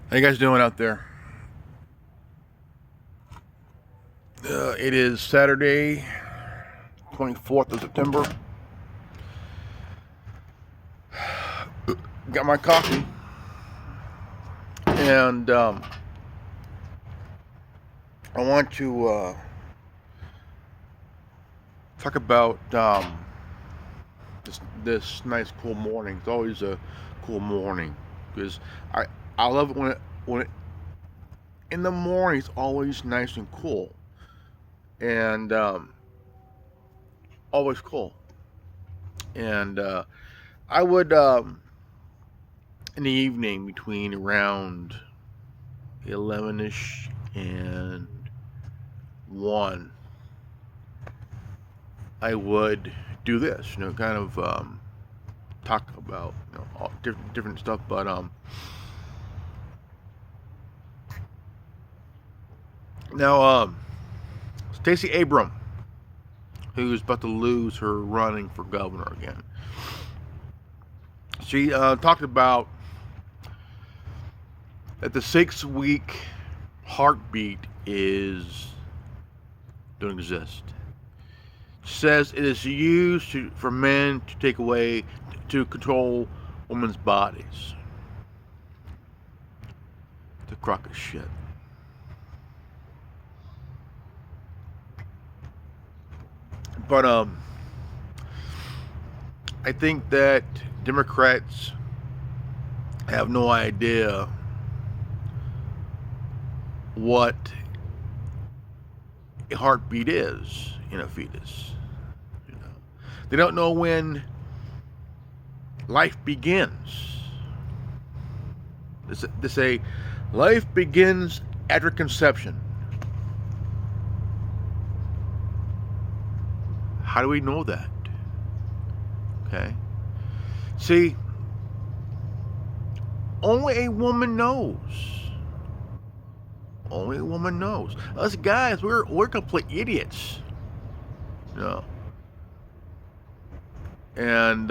How you guys doing out there? It is Saturday, 24th of September. Got my coffee, and I want to talk about this nice cool morning. It's always a cool morning because I love it when in the morning it's always nice and cool, and always cool. And I would in the evening between around 11ish and 1, I would do this, kind of talk about all different stuff. But now Stacy Abrams, who's about to lose her running for governor again, she talked about that the 6-week heartbeat don't exist. Says it is used for men to take away, to control women's bodies. It's a crock of shit. But I think that Democrats have no idea what a heartbeat is in a fetus. They don't know when life begins. They say life begins after conception. How do we know that? Okay. See, only a woman knows. Only a woman knows. Us guys, we're complete idiots. And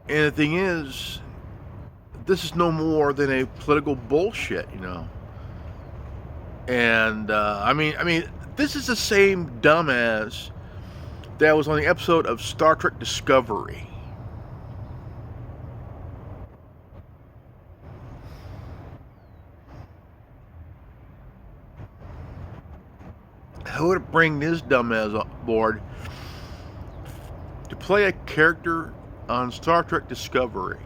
the thing is, this is no more than a political bullshit, And I mean, this is the same dumbass that was on the episode of Star Trek Discovery. Who would bring this dumbass on board to play a character on Star Trek Discovery?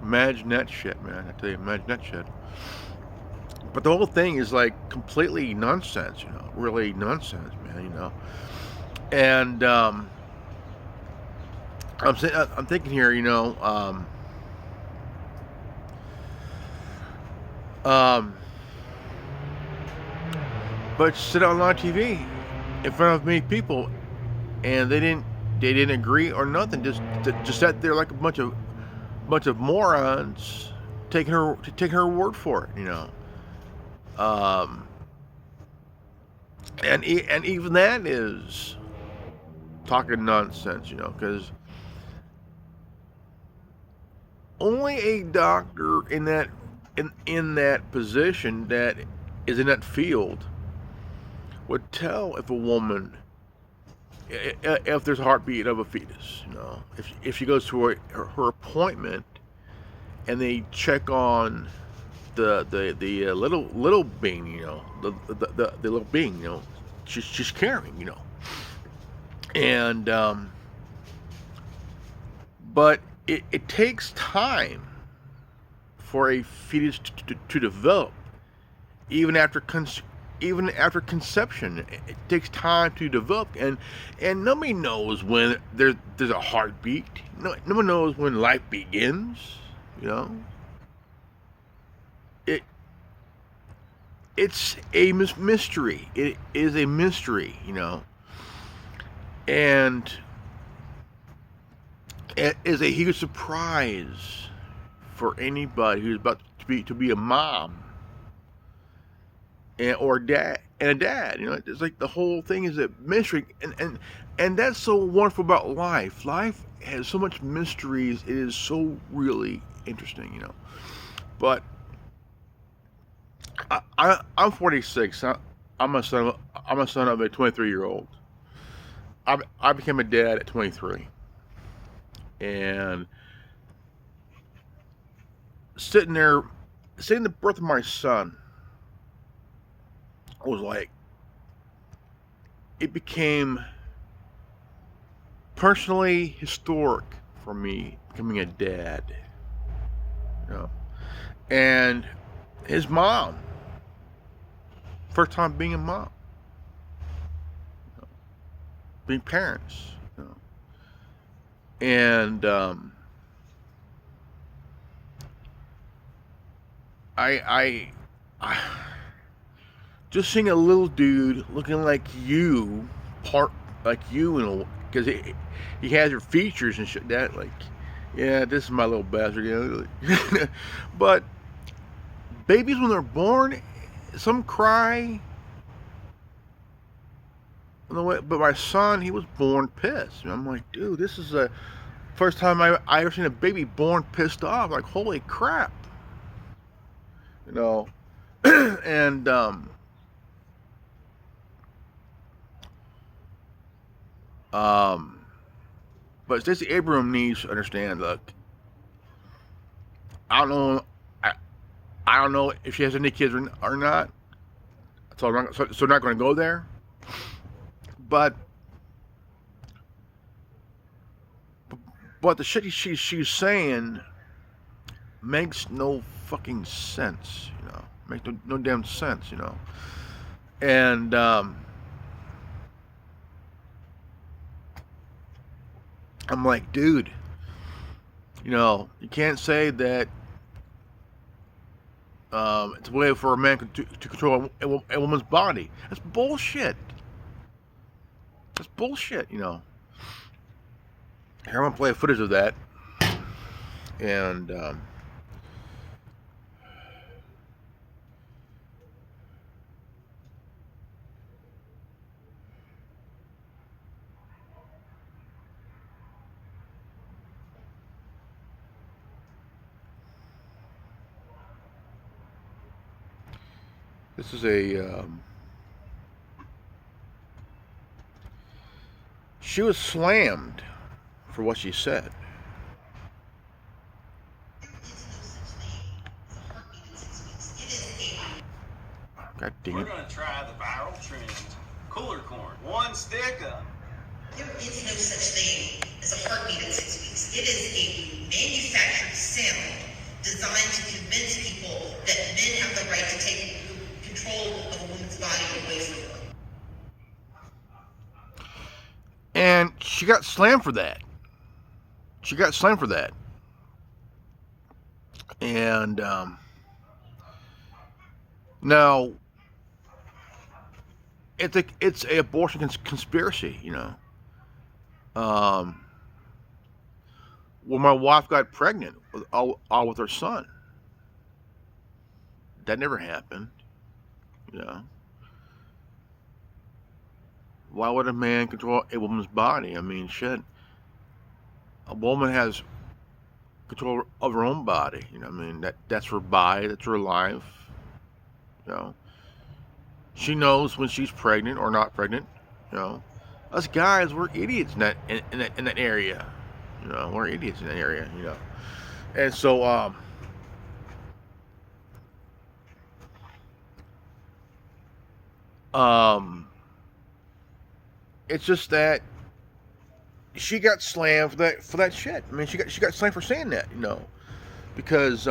Imagine that shit, man. I tell you, imagine that shit. But the whole thing is like completely nonsense, really nonsense, man, And I'm thinking here, but sit on live TV in front of many people, and they didn't agree or nothing. Just sat there like a bunch of morons, taking her word for it, And even that is talking nonsense, because only a doctor in that position, that is in that field, would tell if a woman, if there's a heartbeat of a fetus. If she goes to her appointment and they check on the little being, the little being, she's carrying, and but it takes time for a fetus to develop, even after conception. It takes time to develop, and nobody knows when there's a heartbeat. No one knows when life begins. It's a mystery. It is a mystery, and it is a huge surprise for anybody who's about to be a mom or dad and a dad. It's like the whole thing is a mystery, and that's so wonderful about life. Life has so much mysteries. It is so really interesting. But I'm 46. I'm a son. I'm a son of a 23-year-old. I became a dad at 23, and seeing the birth of my son was like, it became personally historic for me becoming a dad. And his mom, first time being a mom, being parents, and I just seeing a little dude looking like you, because he has your features and shit. That like, yeah, this is my little bastard. But babies when they're born, some cry. But my son, he was born pissed. And I'm like, dude, this is the first time I ever seen a baby born pissed off. Like, holy crap. And but Stacy Abrams needs to understand. Look, I don't know. I don't know if she has any kids or not. So I'm not going to go there. But the shit she's saying makes no fucking sense. Makes no damn sense. And I'm like, dude, you can't say that it's a way for a man to control a woman's body. That's bullshit. That's bullshit. Here, I'm gonna play footage of that, and this is a. She was slammed for what she said. God damn it. We're going to try the viral trend, cooler corn. One stick up. There is no such thing as a heartbeat at 6 weeks. It is a manufactured sound designed to convince people that men have the right to take control of a woman's body away from her. And she got slammed for that. And now it's a abortion conspiracy. When my wife got pregnant with her son, that never happened. Why would a man control a woman's body? I mean, shit. A woman has control of her own body. I mean, that's her body, that's her life. She knows when she's pregnant or not pregnant. Us guys, we're idiots in that area. We're idiots in that area. And so it's just that she got slammed for that shit. I mean, she got slammed for saying that, because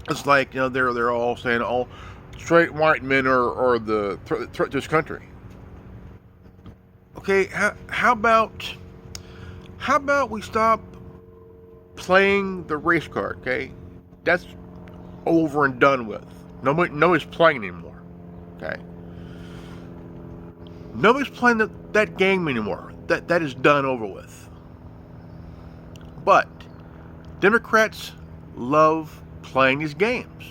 it's like they're all saying, oh, straight white men are the threat to this country. Okay, how about we stop playing the race card? Okay, that's over and done with. Nobody's playing anymore. Okay. Nobody's playing that game anymore. That is done, over with. But Democrats love playing these games.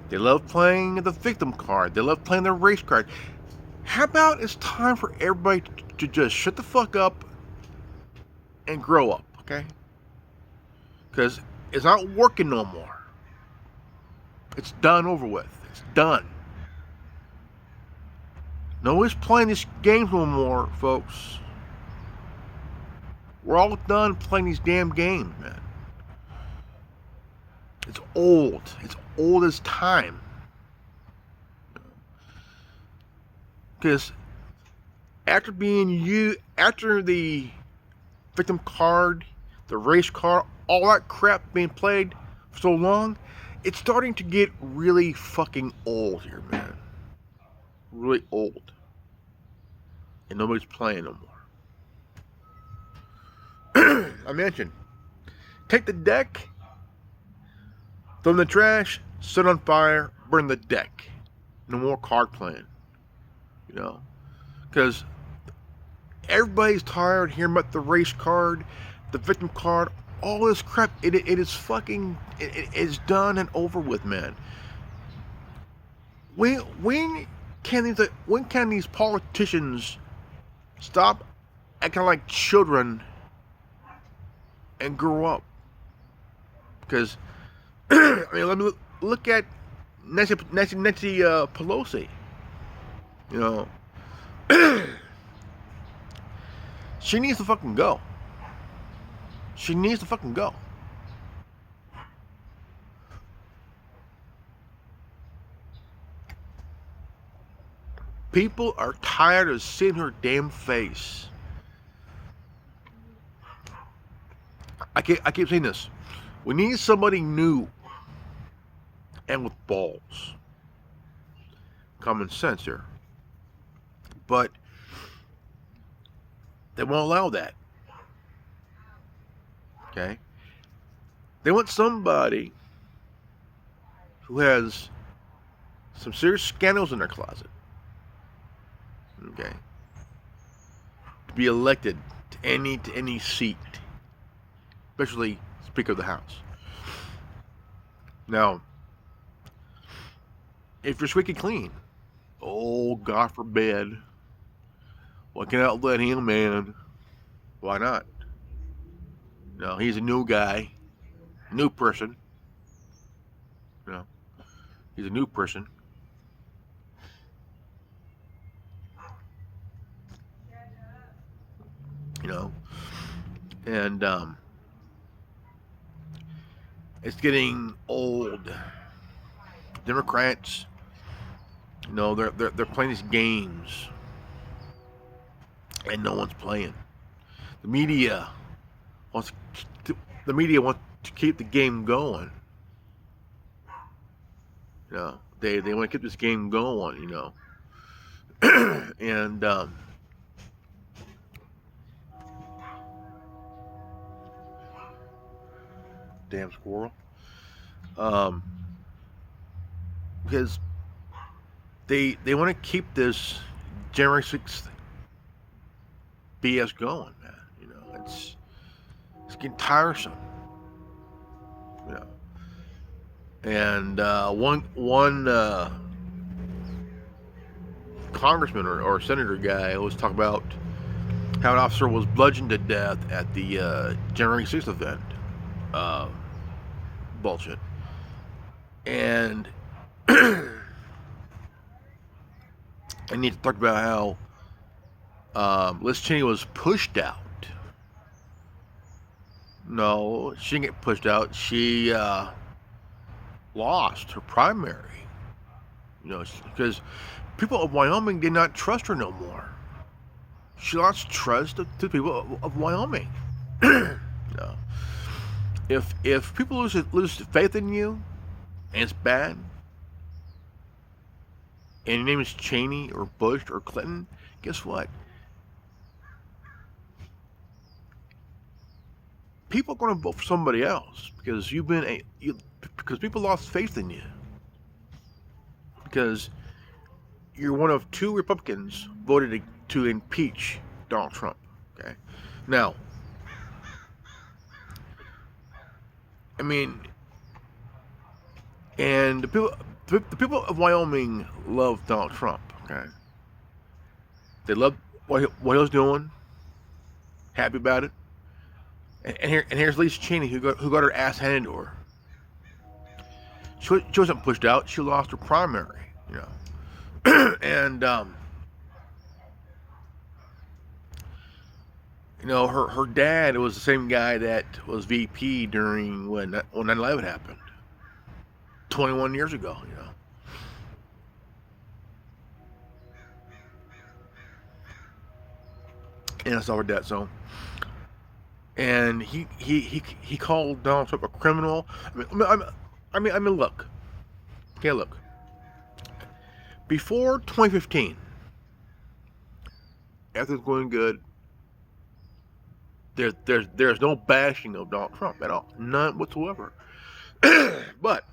They love playing the victim card. They love playing the race card. How about it's time for everybody to just shut the fuck up and grow up, okay? Because it's not working no more. It's done, over with. It's done. Nobody's playing these games no more, folks. We're all done playing these damn games, man. It's old. It's old as time. Because after the victim card, the race card, all that crap being played for so long, it's starting to get really fucking old here, man. Really old. And nobody's playing no more. I mentioned, take the deck, throw in the trash, set on fire, burn the deck. No more card playing. You know? Because everybody's tired hearing about the race card, the victim card, all this crap. It is fucking, it is done and over with, man. When can these politicians stop acting like children and grow up? Because I mean, let me look at Nancy Pelosi. You know, she needs to fucking go. She needs to fucking go. People are tired of seeing her damn face. I keep saying this. We need somebody new and with balls. Common sense here. But they won't allow that. Okay? They want somebody who has some serious scandals in their closet. Okay? To be elected to any seat. Especially Speaker of the House. Now, if you're squeaky clean, oh, God forbid, why can't outlet him, man? Why not? No, he's a new guy, new person. You know, he's a new person. You know, and it's getting old. Democrats, you know, they're playing these games, and no one's playing. The media wants to keep the game going. You know, they want to keep this game going. You know, and damn squirrel. Because they want to keep this January 6th BS going, man. You know, it's getting tiresome. You know, and one congressman or senator guy always talk about how an officer was bludgeoned to death at the January 6th event. Bullshit. And I need to talk about how Liz Cheney was pushed out. No, she didn't get pushed out. She lost her primary. You know, because people of Wyoming did not trust her no more. She lost trust to the people of Wyoming. No. If people lose faith in you, and it's bad, and your name is Cheney or Bush or Clinton, guess what? People are going to vote for somebody else because because people lost faith in you. Because you're one of two Republicans voted to impeach Donald Trump. Okay, now, I mean, and the the people of Wyoming love Donald Trump. Okay, they love what he was doing. Happy about it. And here's Lisa Cheney, who got her ass handed to her. She wasn't pushed out. She lost her primary. And her dad was the same guy that was VP during when 9/11 happened, 21 years ago. And I saw her dad. So, and he called Donald Trump a criminal. I mean, look. Okay, look. Before 2015, everything's going good. There's no bashing of Donald Trump at all, none whatsoever. But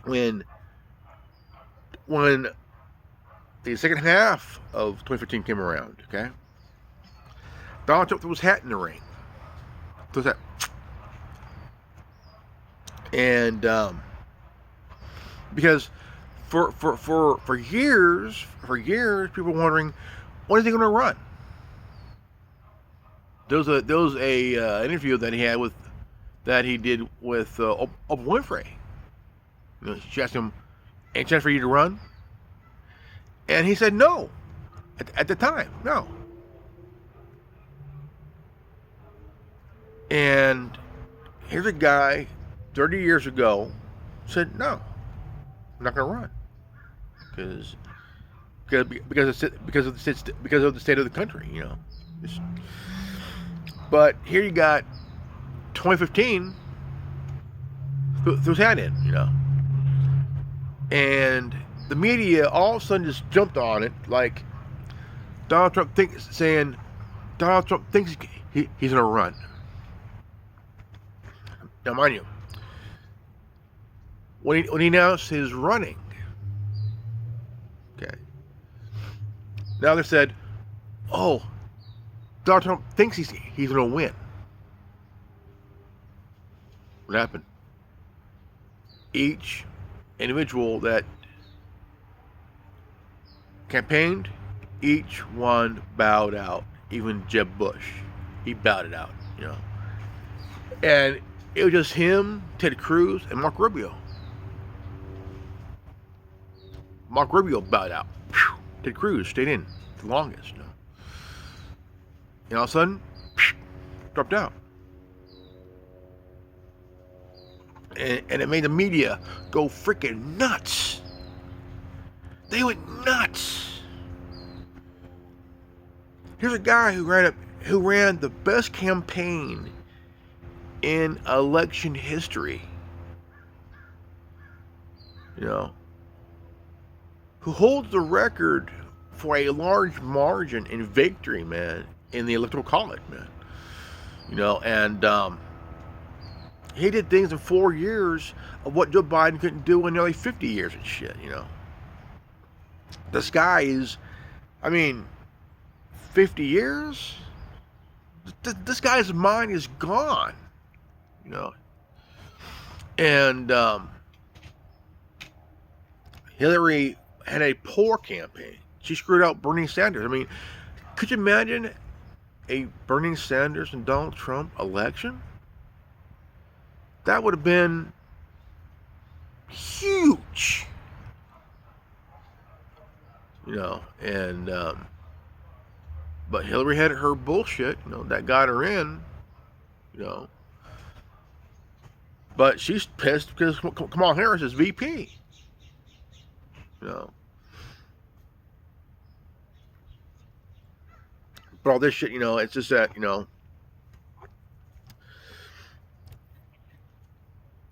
when the second half of 2015 came around, okay, Donald Trump threw his hat in the ring. And because for years, people were wondering, when is he going to run? There was a interview that he did with Oprah Winfrey. She asked him, "Any chance for you to run?" And he said no. At the time, no. And here's a guy 30 years ago said, "No, I'm not going to run because of the state of the country, But here you got 2015, threw his hat in, and the media all of a sudden just jumped on it, like Donald Trump thinks he's going to run. Now, mind you, when he announced his running, okay, now they said, "Oh, Donald Trump thinks he's going to win." What happened? Each individual that campaigned, each one bowed out. Even Jeb Bush, he bowed it out, And it was just him, Ted Cruz, and Marco Rubio. Marco Rubio bowed out. Ted Cruz stayed in the longest, And all of a sudden, dropped out. And it made the media go freaking nuts. They went nuts. Here's a guy who ran the best campaign in election history. Who holds the record for a large margin in victory, man, in the Electoral College, man. And he did things in 4 years of what Joe Biden couldn't do in nearly 50 years and shit, This guy is, 50 years? This guy's mind is gone, And Hillary had a poor campaign. She screwed out Bernie Sanders. Could you imagine a Bernie Sanders and Donald Trump election? That would have been huge. And but Hillary had her bullshit, that got her in, But she's pissed because Kamala Harris is VP. But all this shit, it's just that,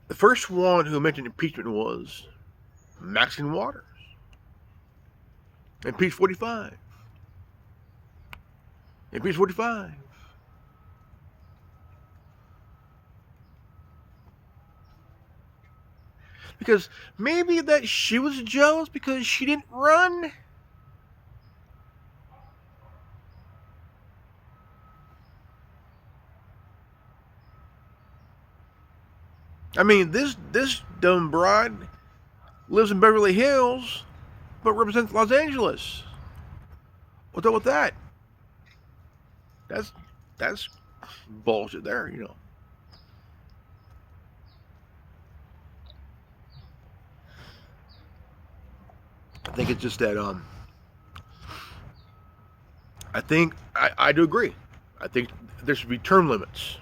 the first one who mentioned impeachment was Maxine Waters. Impeach 45. Impeach 45. Because maybe that she was jealous because she didn't run. This dumb broad, lives in Beverly Hills, but represents Los Angeles. What's up with that? That's bullshit there, you know. I think it's just that I do agree. I think there should be term limits.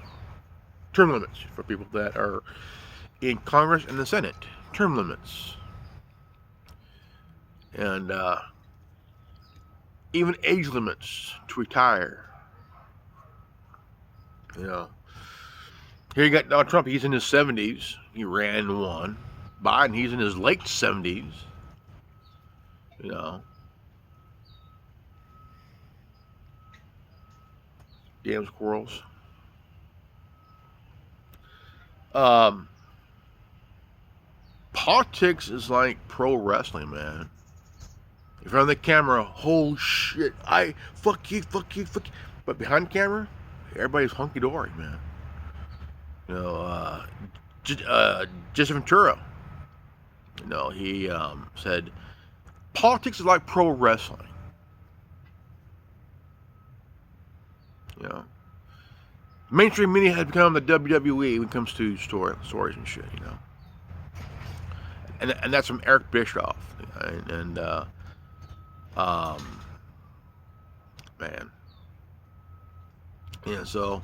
Term limits for people that are in Congress and the Senate. Term limits. And even age limits to retire. You know. Here you got Donald Trump, he's in his 70s. He ran and won. Biden, he's in his late 70s. You know. Damn squirrels. Politics is like pro wrestling, man. If you're on the camera, holy shit, fuck you. But behind the camera, everybody's hunky dory, man. You know, Jesse Ventura, you know, he said, politics is like pro wrestling. You know, mainstream media has become the WWE when it comes to stories and shit, you know. And that's from Eric Bischoff, and man, yeah. So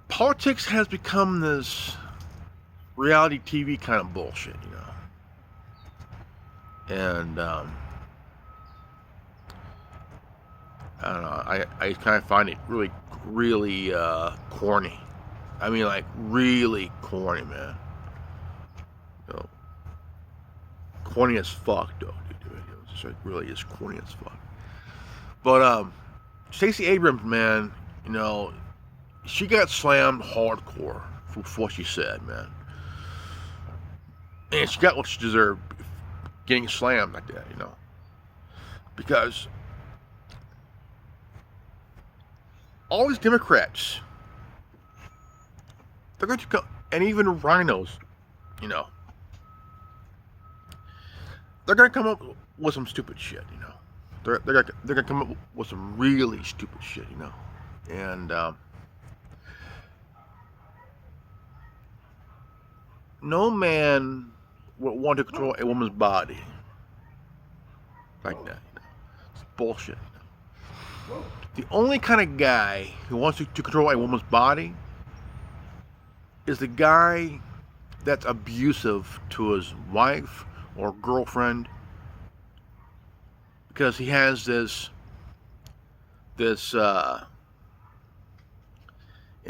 politics has become this reality TV kind of bullshit, you know. And I don't know. I kind of find it really corny. I mean, like really corny, man. You know, corny as fuck, though. It's like really is corny as fuck. But Stacy Abrams, man, you know, she got slammed hardcore for what she said, man. And she got what she deserved, getting slammed like that, you know. Because all these Democrats, they're going to come, and even rhinos, you know, they're going to come up with some stupid shit, you know. They're going to come up with some really stupid shit, you know. And no man would want to control a woman's body like that, you know. It's bullshit, you know. The only kind of guy who wants to control a woman's body is the guy that's abusive to his wife or girlfriend, because he has this in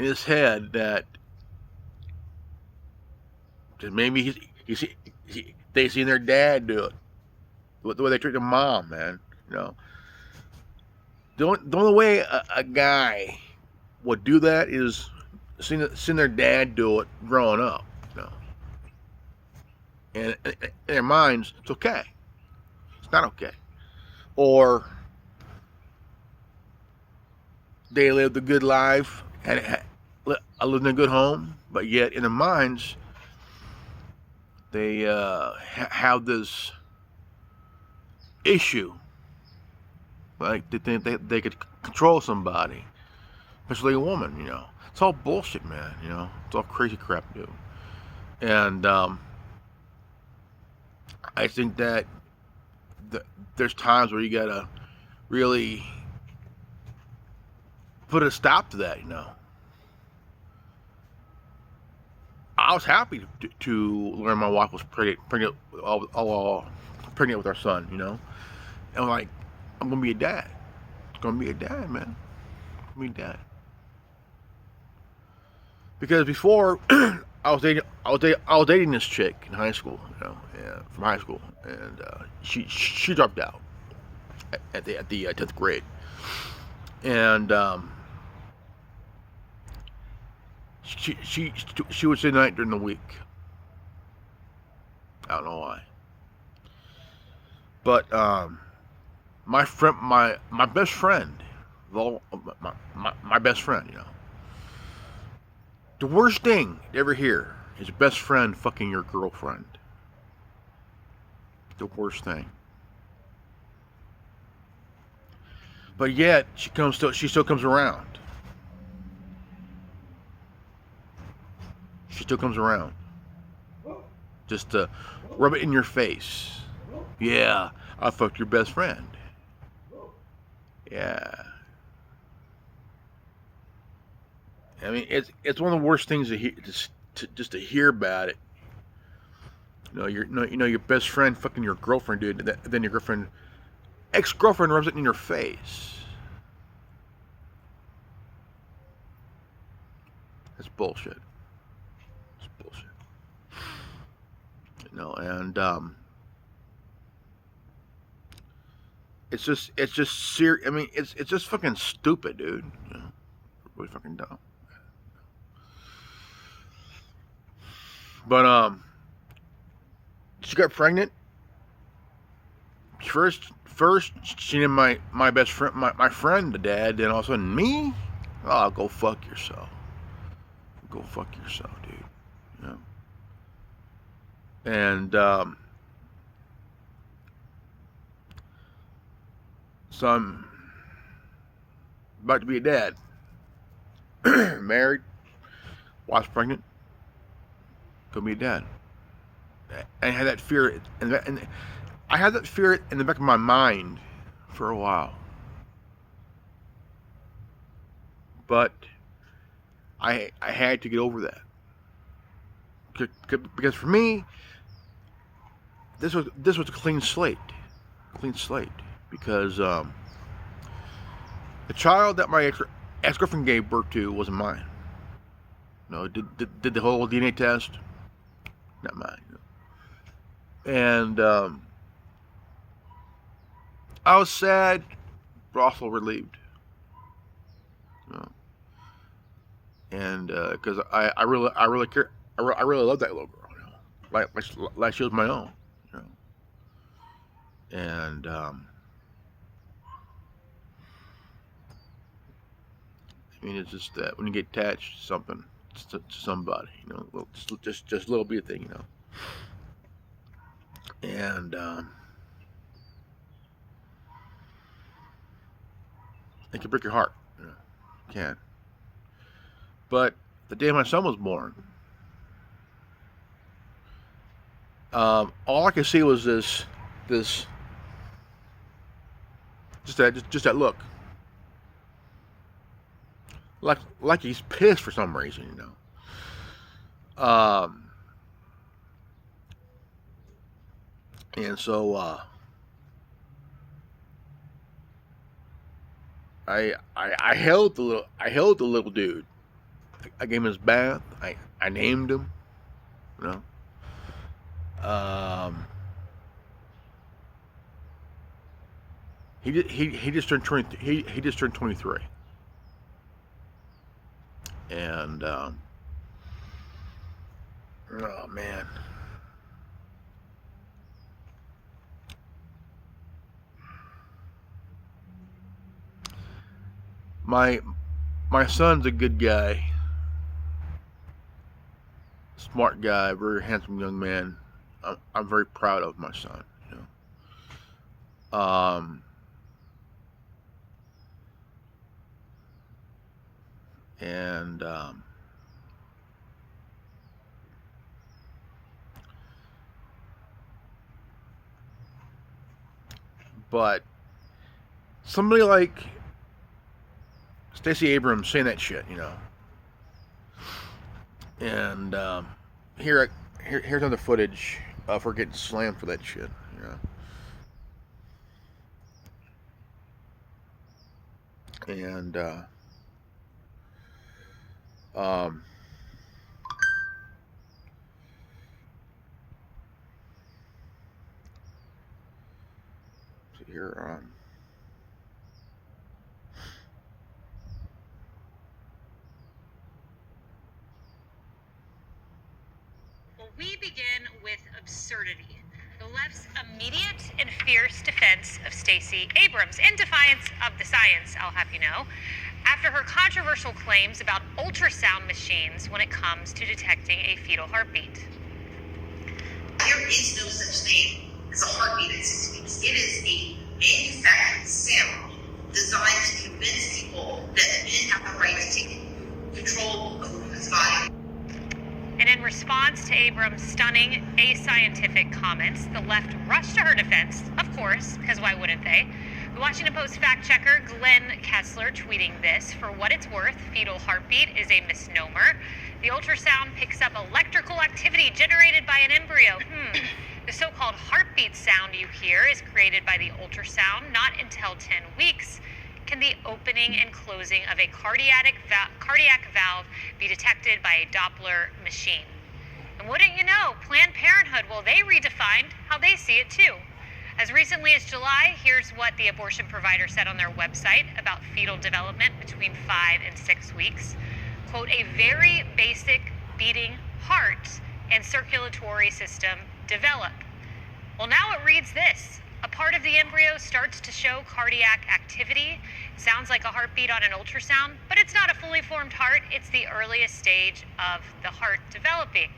his head that maybe they seen their dad do it, the way they treat their mom, man, you know. The only way a guy would do that is seeing their dad do it growing up, you know. And in their minds, it's okay. It's not okay. Or they lived a good life and lived in a good home, but yet in their minds, they have this issue. Like they think they could control somebody, especially a woman, you know. It's all bullshit, man, you know. It's all crazy crap, dude. And I think that there's times where you gotta really put a stop to that, you know. I was happy to learn my wife was pregnant with our son, you know. And I'm like, I'm gonna be a dad. I'm gonna be a dad, man. I'm gonna be a dad. Because before I was dating this chick in high school, you know, from high school, and she dropped out at the 10th grade, and she would stay the night during the week. I don't know why, but my best friend, my best friend, you know. The worst thing you ever hear is your best friend fucking your girlfriend. The worst thing. But yet she still comes around. She still comes around. Just to rub it in your face. Yeah, I fucked your best friend. Yeah. I mean, it's one of the worst things to hear, just to hear about it. Your best friend fucking your girlfriend, dude. Then your ex-girlfriend rubs it in your face. That's bullshit. It's bullshit. And it's just serious. I mean, it's just fucking stupid, dude. Really fucking dumb. But she got pregnant. First she named my best friend, my friend, the dad. Then all of a sudden me. Oh, go fuck yourself. Go fuck yourself, dude. And so I'm about to be a dad. Married, wife's pregnant, gonna be a dad. I had that fear, and I had that fear in the back of my mind for a while. But I had to get over that, because for me, this was a clean slate, because the child that my ex-girlfriend gave birth to wasn't mine. Did the whole DNA test, not mine. And I was sad, but also relieved. And because I really care, I really love that little girl, like she was my own. And I mean, it's just that when you get attached to something, to somebody, just a little bit of thing, and it can break your heart, it can. But the day my son was born, all I could see was this just that look, like he's pissed for some reason, and so I held the little dude. I gave him his bath. I named him. He just turned 20. He just turned 23. And oh man. My son's a good guy. Smart guy, very handsome young man. I'm very proud of my son, and but somebody like Stacy Abrams saying that shit, and here's another footage of her getting slammed for that shit, and so here We begin with absurdity. The left's immediate and fierce defense of Stacy Abrams, in defiance of the science, I'll have you know, after her controversial claims about ultrasound machines when it comes to detecting a fetal heartbeat. There is no such thing as a heartbeat at 6 weeks. It is a manufactured sound designed to convince people that men have the right to take control of a woman's body. And in response to Abrams' stunning ascientific comments, the left rushed to her defense, of course, because why wouldn't they? The Washington Post fact checker Glenn Kessler tweeting this: for what it's worth, fetal heartbeat is a misnomer. The ultrasound picks up electrical activity generated by an embryo. The so-called heartbeat sound you hear is created by the ultrasound. Not until 10 weeks can the opening and closing of a cardiac valve be detected by a Doppler machine. And wouldn't you know, Planned Parenthood, well, they redefined how they see it too. As recently as July, here's what the abortion provider said on their website about fetal development between 5 and 6 weeks. Quote, a very basic beating heart and circulatory system develop. Well, now it reads this: a part of the embryo starts to show cardiac activity. Sounds like a heartbeat on an ultrasound, but it's not a fully formed heart. It's the earliest stage of the heart developing.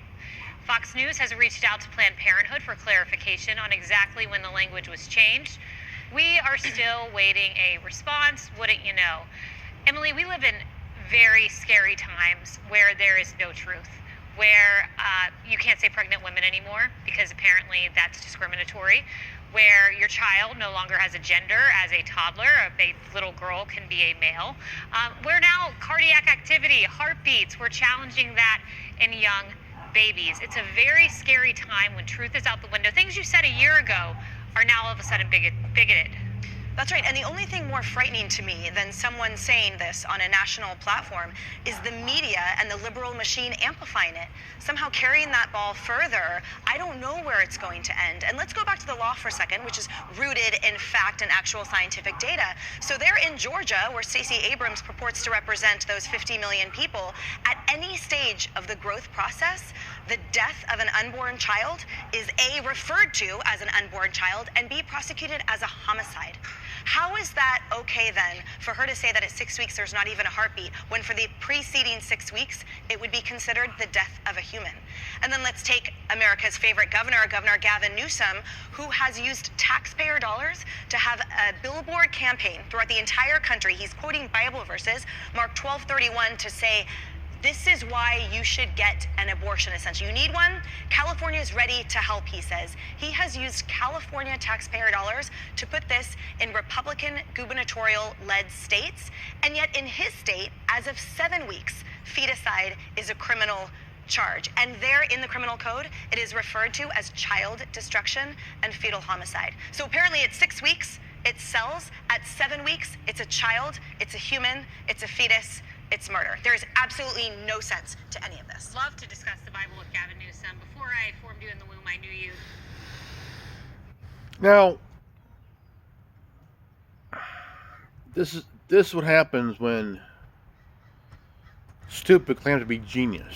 Fox News has reached out to Planned Parenthood for clarification on exactly when the language was changed. We are still waiting a response, wouldn't you know? Emily, we live in very scary times where there is no truth, where you can't say pregnant women anymore because apparently that's discriminatory, where your child no longer has a gender as a toddler, a little girl can be a male, where now cardiac activity, heartbeats, we're challenging that in young babies. It's a very scary time when truth is out the window. Things you said a year ago are now all of a sudden bigoted. That's right. And the only thing more frightening to me than someone saying this on a national platform is the media and the liberal machine amplifying it, somehow carrying that ball further. I don't know where it's going to end. And let's go back to the law for a second, which is rooted in fact and actual scientific data. So they're in Georgia, where Stacy Abrams purports to represent those 50 million people. At any stage of the growth process, the death of an unborn child is A, referred to as an unborn child, and B, prosecuted as a homicide. How is that okay then for her to say that at 6 weeks there's not even a heartbeat, when for the preceding 6 weeks it would be considered the death of a human? And then let's take America's favorite governor, Governor Gavin Newsom, who has used taxpayer dollars to have a billboard campaign throughout the entire country. He's quoting Bible verses, Mark 12:31, to say, this is why you should get an abortion, essentially. You need one? California is ready to help, he says. He has used California taxpayer dollars to put this in Republican gubernatorial-led states, and yet in his state, as of 7 weeks, feticide is a criminal charge. And there in the criminal code, it is referred to as child destruction and fetal homicide. So apparently at 6 weeks, it sells. At 7 weeks, it's a child, it's a human, it's a fetus, it's murder. There is absolutely no sense to any of this. Love to discuss the Bible with Gavin Newsom. Before I formed you in the womb, I knew you. Now, this is what happens when stupid claims to be genius.